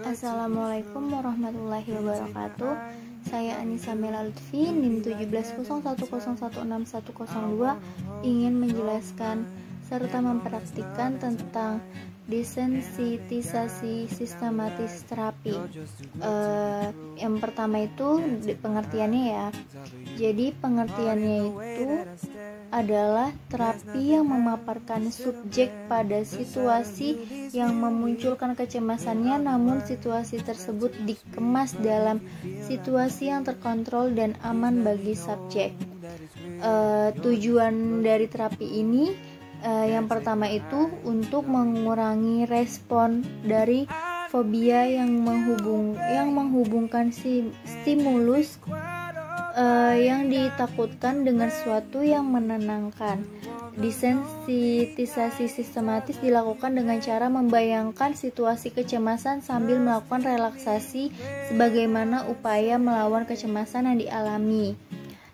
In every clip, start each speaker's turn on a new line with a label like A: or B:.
A: Assalamualaikum warahmatullahi wabarakatuh. Saya Anissa Mela Lutfi, NIM 1701016102, ingin menjelaskan serta mempraktikkan tentang desensitisasi sistematis terapi. Yang pertama itu pengertiannya ya. Jadi pengertiannya itu adalah terapi yang memaparkan subjek pada situasi yang memunculkan kecemasannya, namun situasi tersebut dikemas dalam situasi yang terkontrol dan aman bagi subjek. Tujuan dari terapi ini yang pertama itu untuk mengurangi respon dari fobia yang menghubungkan stimulus yang ditakutkan dengan sesuatu yang menenangkan. Desensitisasi sistematis dilakukan dengan cara membayangkan situasi kecemasan sambil melakukan relaksasi sebagaimana upaya melawan kecemasan yang dialami.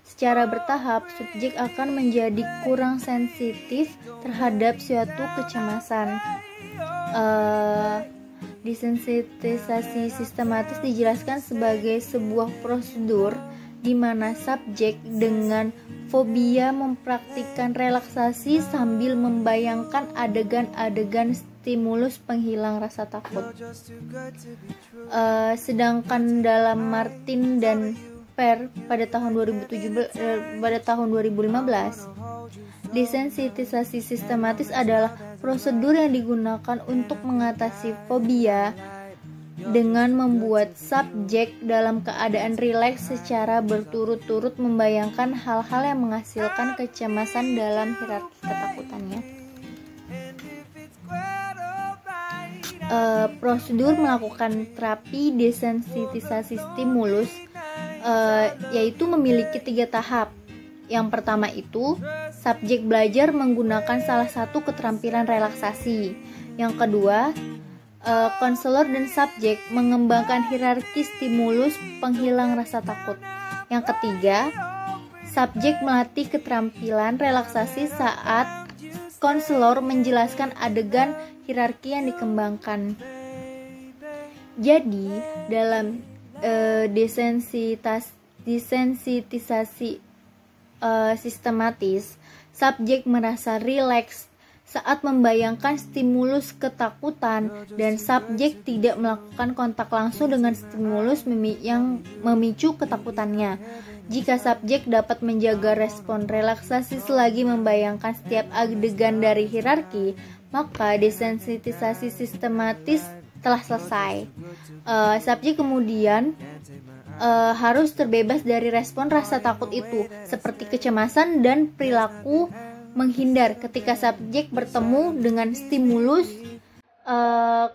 A: Secara bertahap, subjek akan menjadi kurang sensitif terhadap suatu kecemasan. Desensitisasi sistematis dijelaskan sebagai sebuah prosedur di mana subjek dengan fobia mempraktikkan relaksasi sambil membayangkan adegan-adegan stimulus penghilang rasa takut. Sedangkan dalam Martin dan Per pada tahun 2015, desensitisasi sistematis adalah prosedur yang digunakan untuk mengatasi fobia dengan membuat subjek dalam keadaan rileks secara berturut-turut membayangkan hal-hal yang menghasilkan kecemasan dalam hierarki ketakutannya. Prosedur melakukan terapi desensitisasi stimulus yaitu memiliki 3 tahap. Yang pertama itu, subjek belajar menggunakan salah satu keterampilan relaksasi. Yang kedua, konselor dan subjek mengembangkan hierarki stimulus penghilang rasa takut. Yang ketiga, subjek melatih keterampilan relaksasi saat konselor menjelaskan adegan hierarki yang dikembangkan. Jadi, dalam desensitisasi sistematis, subjek merasa rileks saat membayangkan stimulus ketakutan dan subjek tidak melakukan kontak langsung dengan stimulus yang memicu ketakutannya. Jika subjek dapat menjaga respon relaksasi selagi membayangkan setiap adegan dari hierarki, maka desensitisasi sistematis telah selesai. Subjek kemudian harus terbebas dari respon rasa takut itu, seperti kecemasan dan perilaku menghindar ketika subjek bertemu dengan stimulus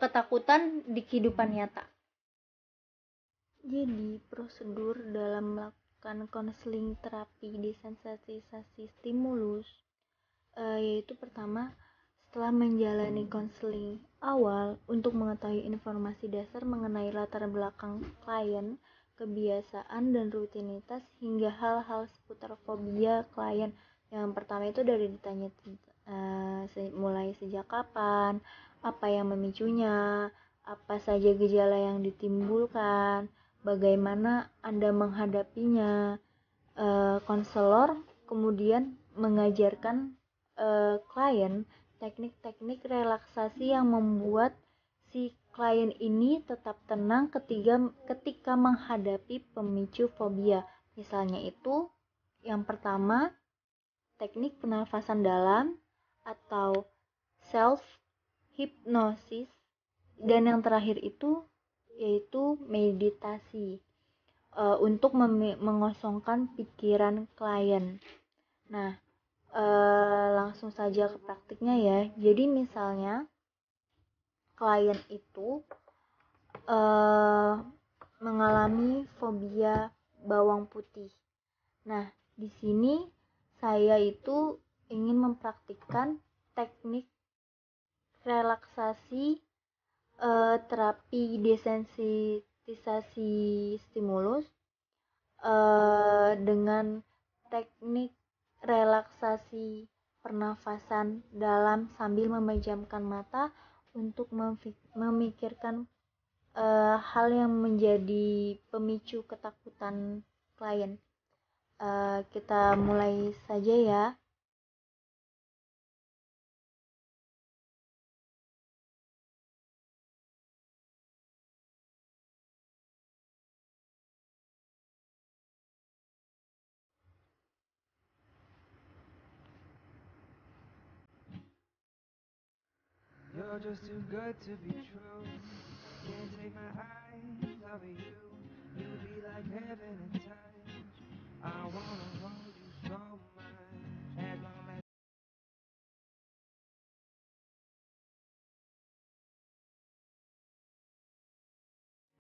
A: ketakutan di kehidupan nyata. Jadi, prosedur dalam melakukan konseling terapi desensitisasi stimulus yaitu pertama, setelah menjalani konseling awal untuk mengetahui informasi dasar mengenai latar belakang klien, kebiasaan dan rutinitas hingga hal-hal seputar fobia klien. Yang pertama itu dari ditanya mulai sejak kapan, apa yang memicunya, apa saja gejala yang ditimbulkan, bagaimana Anda menghadapinya. Konselor kemudian mengajarkan klien teknik-teknik relaksasi yang membuat si klien ini tetap tenang ketika menghadapi pemicu fobia. Misalnya itu, yang pertama, teknik pernafasan dalam atau self hypnosis, dan yang terakhir itu yaitu meditasi untuk mengosongkan pikiran klien. Nah, langsung saja ke praktiknya ya. Jadi misalnya klien itu mengalami fobia bawang putih. Nah, di sini saya itu ingin mempraktikkan teknik relaksasi terapi desensitisasi stimulus dengan teknik relaksasi pernafasan dalam sambil memejamkan mata untuk memikirkan hal yang menjadi pemicu ketakutan klien. Kita mulai saja ya.
B: You're just too good to be true. Can't take my eyes off of you. You'd be like heaven